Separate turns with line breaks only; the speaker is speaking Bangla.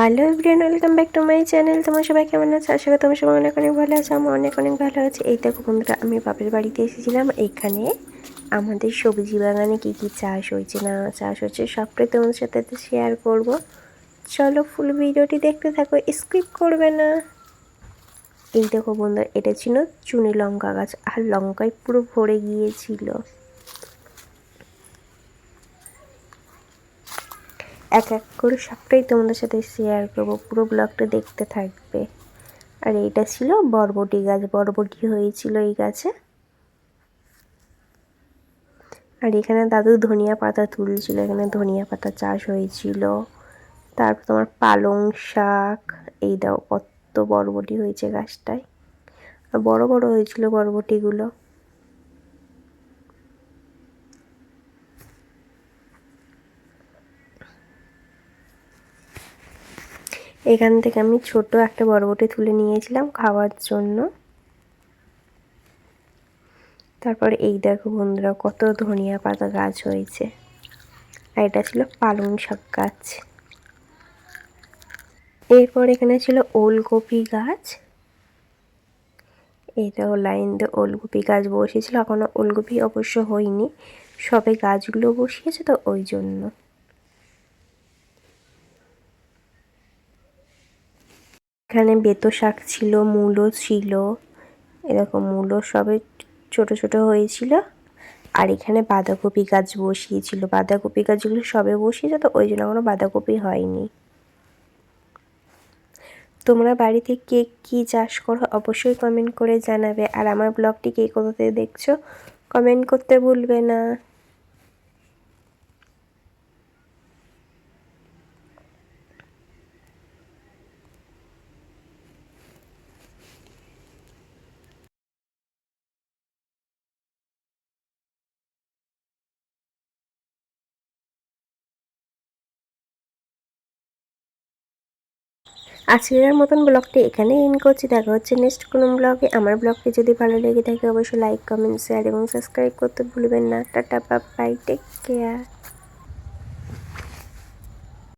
Hello everyone, welcome back to my channel. তোমার সবাই কেমন আছে? আশা করি তোমার সবাই অনেক অনেক ভালো আছে। আমি অনেক অনেক ভালো আছি। এই দেখো বন্ধুরা, আমি বাপের বাড়িতে এসেছিলাম। এখানে আমাদের সবজি বাগানে কী কী চাষ হয়েছে না চাষ হচ্ছে সবটাই তোমাদের সাথে শেয়ার করব। চলো ফুল ভিডিওটি দেখতে থাকো, স্কিপ করবে না। এই দেখো বন্ধুরা, এটা ছিল চুনি লঙ্কা গাছ, আর লঙ্কায় পুরো ভরে গিয়েছিল। এক এক করে সবটাই তোমাদের সাথে শেয়ার করবো, পুরো ব্লগটা দেখতে থাকবে। আর এইটা ছিল বরবটি গাছ, বরবটি হয়েছিল এই গাছে। আর এখানে দাদু ধনিয়া পাতা তুলছিল, এখানে ধনিয়া পাতা চাষ হয়েছিল। তারপর তোমার পালং শাক, এই দাও কত বরবটি হয়েছে গাছটায়, আর বড় বড় হয়েছিল বরবটিগুলো। এখান থেকে আমি ছোট একটা বরবটি তুলে নিয়েছিলাম খাওয়ার জন্য। তারপর এই দেখো বন্ধুরা, কত ধনিয়া পাতা গাছ হয়েছে। আর এটা ছিল পালং শাক গাছ। এরপর এখানে ছিল ওলকপি গাছ। এইটাও লাইন দিয়ে ওলকপি গাছ বসিয়েছিল, এখনো ওলকপি অবশ্য হয়নি, সবে গাছগুলো বসিয়েছে তো ওই জন্য। এখানে বেতো শাক ছিল, মূলো ছিল, এরকম মূলো সবে ছোট ছোট হয়েছিল। আর এখানে বাঁধাকপি গাছ বসিয়েছিল, বাঁধাকপি গাছগুলো সবে বসিয়েছে তো ওই জন্য এখনো বাঁধাকপি হয়নি। তোমরা বাড়িতে কে কী চাষ করো অবশ্যই কমেন্ট করে জানাবে। আর আমার ব্লগটি কে কোথা থেকে দেখছো কমেন্ট করতে ভুলবে না। আজকের মতন ব্লগটি এখানেই এন্ড করছি। দেখা হচ্ছে নেক্সট কোনো ব্লগে। আমার ব্লগটি যদি ভালো লেগে থাকে অবশ্যই লাইক, কমেন্ট, শেয়ার এবং সাবস্ক্রাইব করতে ভুলবেন না। Tata, bye bye, take care.